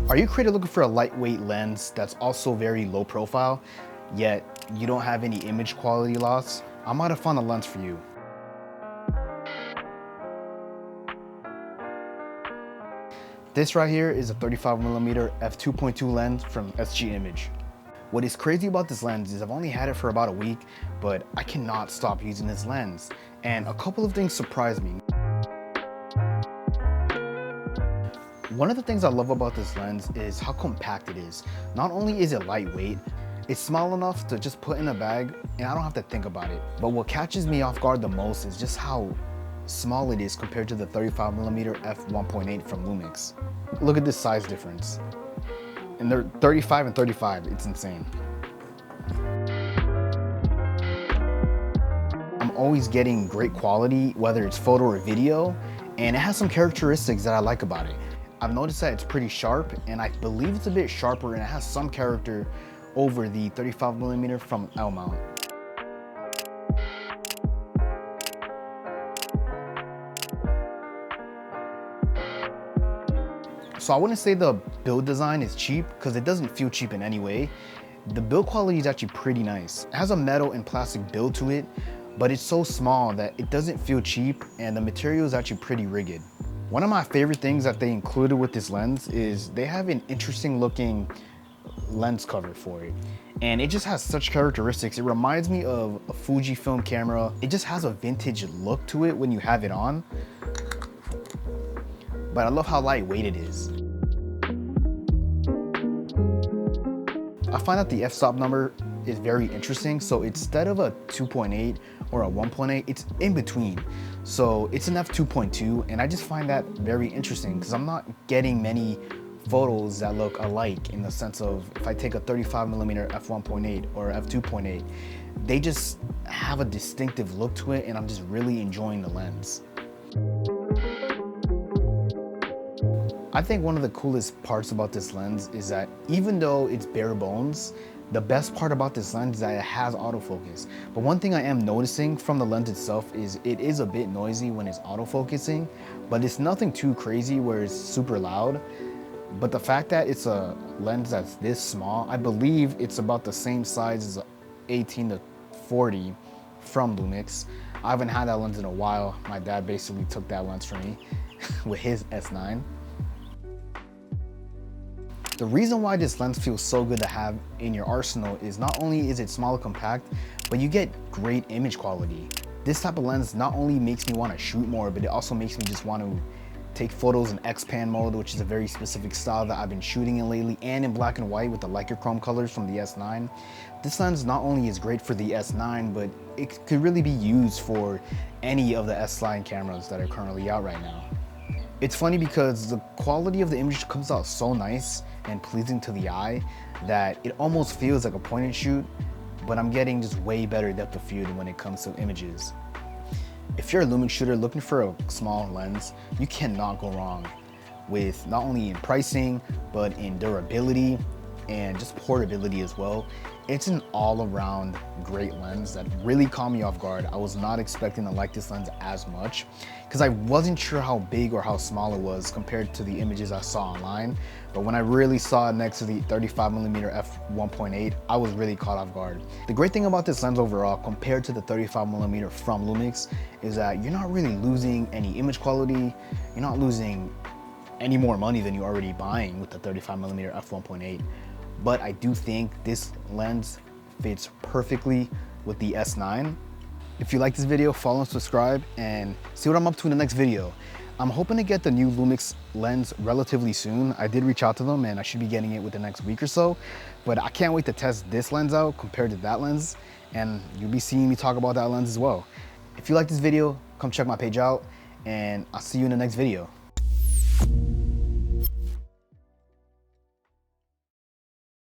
Are you a creator looking for a lightweight lens that's also very low profile, yet you don't have any image quality loss? I might have found a lens for you. This right here is a 35mm f2.2 lens from SG Image. What is crazy about this lens is I've only had it for about a week, but I cannot stop using this lens. And a couple of things surprised me. One of the things I love about this lens is how compact it is. Not only is it lightweight, it's small enough to just put in a bag and I don't have to think about it. But what catches me off guard the most is just how small it is compared to the 35mm f1.8 from Lumix. Look at this size difference. And they're 35 and 35, it's insane. I'm always getting great quality, whether it's photo or video, and it has some characteristics that I like about it. I've noticed that it's pretty sharp, and I believe it's a bit sharper and it has some character over the 35mm from L mount. So I wouldn't say the build design is cheap because it doesn't feel cheap in any way. The build quality is actually pretty nice. It has a metal and plastic build to it, but it's so small that it doesn't feel cheap and the material is actually pretty rigid. One of my favorite things that they included with this lens is they have an interesting looking lens cover for it. And it just has such characteristics. It reminds me of a Fujifilm camera. It just has a vintage look to it when you have it on. But I love how lightweight it is. I find that the f-stop number is very interesting. So instead of a 2.8 or a 1.8, it's in between. So it's an f2.2, and I just find that very interesting because I'm not getting many photos that look alike in the sense of if I take a 35mm f1.8 or f2.8, they just have a distinctive look to it and I'm just really enjoying the lens. I think one of the coolest parts about this lens is that even though it's bare bones, the best part about this lens is that it has autofocus. But one thing I am noticing from the lens itself is it is a bit noisy when it's autofocusing, but it's nothing too crazy where it's super loud. But the fact that it's a lens that's this small, I believe it's about the same size as a 18 to 40 from Lumix. I haven't had that lens in a while. My dad basically took that lens from me with his S9. The reason why this lens feels so good to have in your arsenal is not only is it small and compact, but you get great image quality. This type of lens not only makes me want to shoot more, but it also makes me just want to take photos in X-Pan mode, which is a very specific style that I've been shooting in lately, and in black and white with the Lycochrome colors from the S9. This lens not only is great for the S9, but it could really be used for any of the S-line cameras that are currently out right now. It's funny because the quality of the image comes out so nice and pleasing to the eye that it almost feels like a point and shoot, but I'm getting just way better depth of field when it comes to images. If you're a Lumix shooter looking for a small lens, you cannot go wrong with not only in pricing, but in durability and just portability as well. It's an all-around great lens that really caught me off guard. I was not expecting to like this lens as much because I wasn't sure how big or how small it was compared to the images I saw online. But when I really saw it next to the 35mm f1.8, I was really caught off guard. The great thing about this lens overall compared to the 35mm from Lumix is that you're not really losing any image quality. You're not losing any more money than you're already buying with the 35mm f1.8. But I do think this lens fits perfectly with the S9. If you like this video, follow and subscribe and see what I'm up to in the next video. I'm hoping to get the new Lumix lens relatively soon. I did reach out to them and I should be getting it within the next week or so, but I can't wait to test this lens out compared to that lens, and you'll be seeing me talk about that lens as well. If you like this video, come check my page out and I'll see you in the next video.